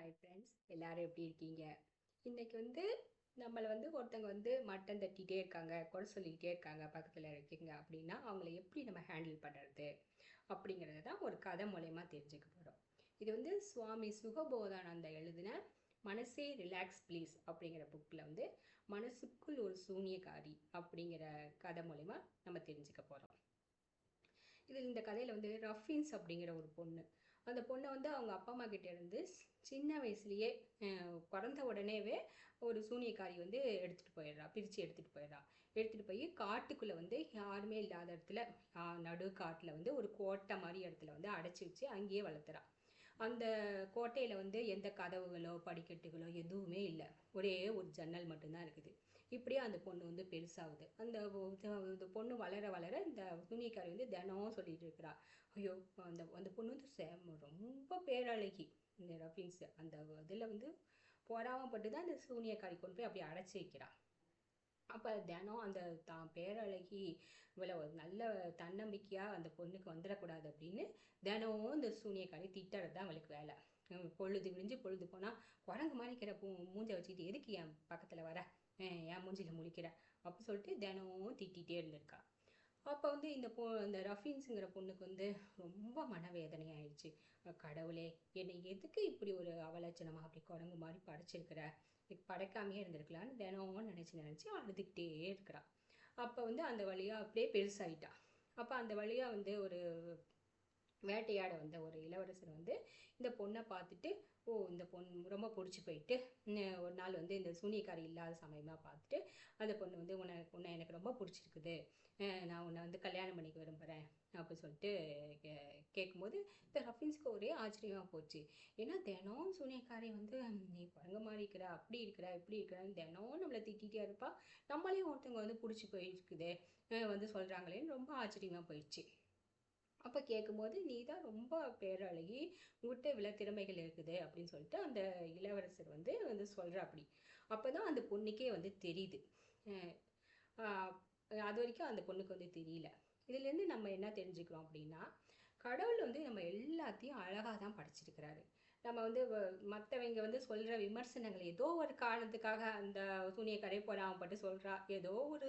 Hi friends, எல்லாரும் எப்படி இருக்கீங்க? இன்னைக்கு வந்து நம்மளை வந்து ஒருத்தங்க வந்து மட்டம் தட்டிகிட்டே இருக்காங்க, குறை சொல்லிக்கிட்டே இருக்காங்க, பக்கத்தில் இருக்கீங்க அப்படின்னா அவங்கள எப்படி நம்ம ஹேண்டில் பண்ணுறது அப்படிங்கிறத தான் ஒரு கதை மூலயமா தெரிஞ்சுக்க போகிறோம். இது வந்து சுவாமி சுகபோதானந்தா எழுதின மனசே ரிலாக்ஸ் ப்ளீஸ் அப்படிங்கிற புக்கில் வந்து மனசுக்குள் ஒரு சூனியக்காரி அப்படிங்கிற கதை மூலயமா நம்ம தெரிஞ்சுக்க போகிறோம். இந்த கதையில் வந்து ரஃபின்ஸ் அப்படிங்கிற ஒரு பொண்ணு, அந்த பொண்ணை வந்து அவங்க அப்பா அம்மா கிட்ட இருந்து சின்ன வயசுலேயே பிறந்த உடனேவே ஒரு சூனியக்காரி வந்து எடுத்துகிட்டு போயிடுறா, பிரித்து எடுத்துகிட்டு போயிடுறா. எடுத்துகிட்டு போய் காட்டுக்குள்ளே வந்து யாருமே இல்லாத இடத்துல, நடு காட்டில் வந்து ஒரு கோட்டை மாதிரி இடத்துல வந்து அடைச்சி வச்சு அங்கேயே வளர்த்துறா. அந்த கோட்டையில் வந்து எந்த கதவுகளோ படிக்கட்டுகளோ எதுவுமே இல்லை, ஒரே ஒரு ஜன்னல் மட்டும்தான் இருக்குது. இப்படியே அந்த பொண்ணு வந்து பெருசாகுது. அந்த பொண்ணு வளர வளர இந்த துணிக்காரி வந்து தினம் சொல்லிட்டு இருக்கிறா, ஐயோ அந்த அந்த பொண்ணு வந்து ரொம்ப பேரழகி. இந்த ரஃபின்ஸ் அந்த இதில் வந்து பொறாமப்பட்டு தான் இந்த சூனியக்காரி கொண்டு போய் அப்படி அடைச்சி வைக்கிறா. அப்போ தினம் அந்த தான் பேரழகி இவ்வளோ ஒரு நல்ல தன்னம்பிக்கையாக அந்த பொண்ணுக்கு வந்துடக்கூடாது அப்படின்னு தினமும் இந்த சூனியக்காரி திட்டுறது தான் அவளுக்கு வேலை. பொழுது விழிஞ்சு பொழுது போனால் குரங்கு மாதிரி இருக்கிற மூஞ்சை வச்சுக்கிட்டு எதுக்கு என் பக்கத்தில் வர, என் மூஞ்சியில் முழிக்கிற அப்படின்னு சொல்லிட்டு தினமும் திட்டிகிட்டே இருந்திருக்கா. அப்போ வந்து இந்த ரஃபின்ஸுங்கிற பொண்ணுக்கு வந்து ரொம்ப மனவேதனை ஆயிடுச்சு. கடவுளே, என்னை எதுக்கு இப்படி ஒரு அவலட்சணமாக அப்படி குரங்கு மாதிரி படைச்சிருக்கிற, படைக்காமையே இருந்திருக்கலான்னு தினமும் நினச்சி அழுதுகிட்டே இருக்கிறா. அப்போ வந்து அந்த வழியாக அப்படியே பெருசாயிட்டா. அப்போ அந்த வழியாக வந்து ஒரு வேட்டையாட வந்த ஒரு இளவரசர் வந்து இந்த பொண்ணை பார்த்துட்டு, ஓ இந்த பொண்ணு ரொம்ப பிடிச்சி போயிட்டு ஒரு நாள் வந்து இந்த சூனியக்காரி இல்லாத சமயமாக பார்த்துட்டு அந்த பொண்ணு வந்து உன்னை எனக்கு ரொம்ப பிடிச்சிருக்குது, நான் உன்னை வந்து கல்யாணம் பண்ணிக்க விரும்புகிறேன் அப்படின்னு சொல்லிட்டு கேட்கும்போது இந்த ரஃபின்ஸ்க்கு ஒரே ஆச்சரியமாக போச்சு. ஏன்னா தினம் சூனியக்காரி வந்து நீ குரங்கு மாதிரி இருக்கிற, அப்படி இருக்கிற, இப்படி இருக்கிறான்னு தினம் நம்மளை திட்டிகிட்டே இருப்பா, நம்மளையும் ஒருத்தவங்க வந்து பிடிச்சி போயிருக்குதே வந்து சொல்கிறாங்களேன்னு ரொம்ப ஆச்சரியமாக போயிடுச்சு. அப்போ கேட்கும்போது நீ தான் ரொம்ப பேரழகி, உங்கள்கிட்ட இவ்வளோ திறமைகள் இருக்குது அப்படின்னு சொல்லிட்டு அந்த இளவரசர் வந்து வந்து சொல்கிற அப்படி. அப்போ தான் அந்த பொண்ணுக்கே வந்து தெரியுது. அது வரைக்கும் அந்த பொண்ணுக்கு வந்து தெரியல. இதுலேருந்து நம்ம என்ன தெரிஞ்சுக்கிறோம் அப்படின்னா, கடவுள் வந்து நம்ம எல்லாத்தையும் அழகாக தான் படைச்சிருக்கிறாரு. நம்ம வந்து மற்றவங்க வந்து சொல்கிற விமர்சனங்கள் ஏதோ ஒரு காரணத்துக்காக அந்த சூனியக்காரி பொறாமப்பட்டு சொல்கிறா, ஏதோ ஒரு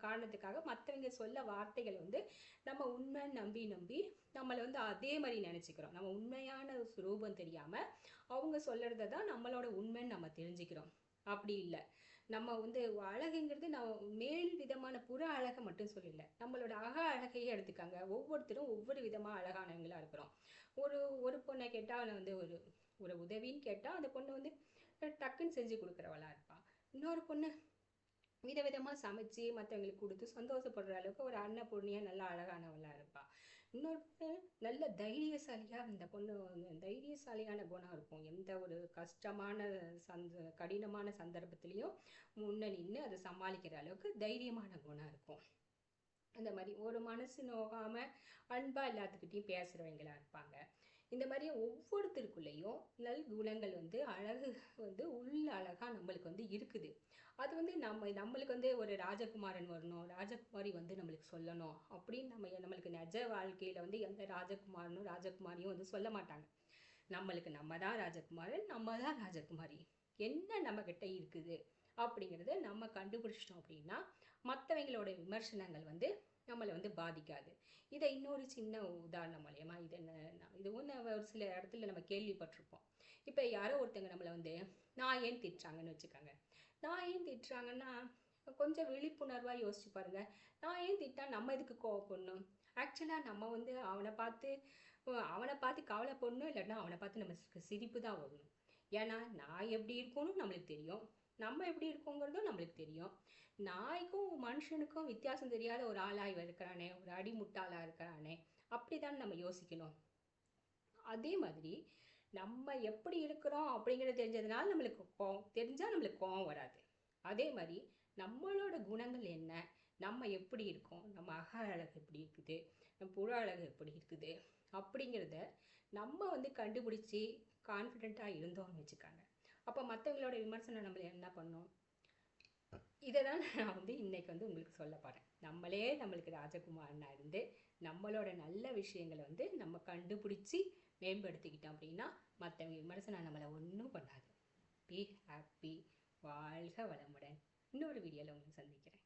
காரணத்துக்காக மற்றவங்க சொல்ல வார்த்தைகள் வந்து நம்ம உண்மை நம்பி நம்பி நம்மளை வந்து அதே மாதிரி நினச்சிக்கிறோம். நம்ம உண்மையான ரூபம் தெரியாமல் அவங்க சொல்கிறத தான் நம்மளோட உண்மைன்னு நம்ம தெரிஞ்சுக்கிறோம். அப்படி இல்லை. நம்ம வந்து அழகுங்கிறது நம்ம மேல் விதமான புற அழகை மட்டும் சொல்லல, நம்மளோட அக அழகையே எடுத்துக்காங்க. ஒவ்வொருத்தரும் ஒவ்வொரு விதமாக அழகானவங்களா இருக்கிறோம். ஒரு ஒரு பொண்ணை கேட்டால் அவனை வந்து ஒரு ஒரு உதவின்னு கேட்டால் அந்த பொண்ணு வந்து டக்குன்னு செஞ்சு கொடுக்குறவளா இருப்பாள். இன்னொரு பொண்ணு விதவிதமாக சமைச்சு மற்றவங்களுக்கு கொடுத்து சந்தோஷப்படுற அளவுக்கு ஒரு அன்னபூர்ணியாக நல்லா அழகானவளாக இருப்பாள். இன்னொரு பொண்ணு நல்ல தைரியசாலியாக, இந்த பொண்ணு தைரியசாலியான குணம் இருக்கும். எந்த ஒரு கஷ்டமான கடினமான சந்தர்ப்பத்திலையும் முன்ன நின்று அதை சமாளிக்கிற அளவுக்கு தைரியமான குணம் இருக்கும். அந்த மாதிரி ஒரு மனசு நோகாமல் அன்பாக எல்லாத்துக்கிட்டையும் பேசுகிறவங்களா இருப்பாங்க. இந்த மாதிரி ஒவ்வொருத்தருக்குள்ளேயும் நல் குணங்கள் வந்து அழகு வந்து உள்ள அழகாக நம்மளுக்கு வந்து இருக்குது. அது வந்து நம்மளுக்கு வந்து ஒரு ராஜகுமாரன் வரணும், ராஜகுமாரி வந்து நம்மளுக்கு சொல்லணும் அப்படின்னு நம்மளுக்கு நிஜ வாழ்க்கையில் வந்து எந்த ராஜகுமாரனும் ராஜகுமாரியும் வந்து சொல்ல மாட்டாங்க. நம்மளுக்கு நம்ம தான் ராஜகுமாரன், நம்ம தான் ராஜகுமாரி, என்ன நம்மக்கிட்ட இருக்குது அப்படிங்கிறத நம்ம கண்டுபிடிச்சிட்டோம் அப்படின்னா மற்றவங்களோட விமர்சனங்கள் வந்து நம்மளை வந்து பாதிக்காது. இதை இன்னொரு சின்ன உதாரணம் மூலயமா இது ஒன்று ஒரு சில இடத்துல நம்ம கேள்விப்பட்டிருப்போம். இப்போ யாரோ ஒருத்தங்க நம்மளை வந்து நான் ஏன் திட்டுறாங்கன்னு வச்சுக்காங்க. நான் ஏன் திட்டுறாங்கன்னா கொஞ்சம் விழிப்புணர்வாக யோசிச்சு பாருங்க. நான் ஏன் திட்டா நம்ம எதுக்கு கோவப்படணும்? ஆக்சுவலாக நம்ம வந்து அவனை பார்த்து கவலைப்படணும், இல்லைன்னா அவனை பார்த்து நம்ம சிரிப்பு தான் வரணும். ஏன்னா நான் எப்படி இருக்கணும்னு நம்மளுக்கு தெரியும், நம்ம எப்படி இருக்கோங்கிறதும் நம்மளுக்கு தெரியும். நாய்க்கும் மனுஷனுக்கும் வித்தியாசம் தெரியாத ஒரு ஆளாக இருக்கிறானே, ஒரு அடிமுட்டாளாக இருக்கிறானே, அப்படிதான் நம்ம யோசிக்கணும். அதே மாதிரி நம்ம எப்படி இருக்கிறோம் அப்படிங்கிறது தெரிஞ்சதுனால நம்மளுக்கு தெரிஞ்சால் நம்மளுக்கு கோவம் வராது. அதே மாதிரி நம்மளோட குணங்கள் என்ன, நம்ம எப்படி இருக்கோம், நம்ம அக அழகு எப்படி இருக்குது, நம்ம புற அழகு எப்படி இருக்குது அப்படிங்கிறத நம்ம வந்து கண்டுபிடிச்சி கான்ஃபிடெண்ட்டாக இருந்தோம்னு வச்சுக்காங்க. அப்போ மற்றவங்களோட விமர்சனம் நம்மளை என்ன பண்ணோம்? இதை தான் நான் வந்து இன்றைக்கி வந்து உங்களுக்கு சொல்ல போகிறேன். நம்மளே நம்மளுக்கு ராஜகுமாரனாக இருந்து நம்மளோட நல்ல விஷயங்களை வந்து நம்ம கண்டுபிடிச்சி மேம்படுத்திக்கிட்டோம் அப்படின்னா மற்றவங்க விமர்சனம் நம்மளை ஒன்றும் பண்ணாது. Be happy. வாழ்க வளமுடன். இன்னொரு வீடியோவில் உங்களை சந்திக்கிறேன்.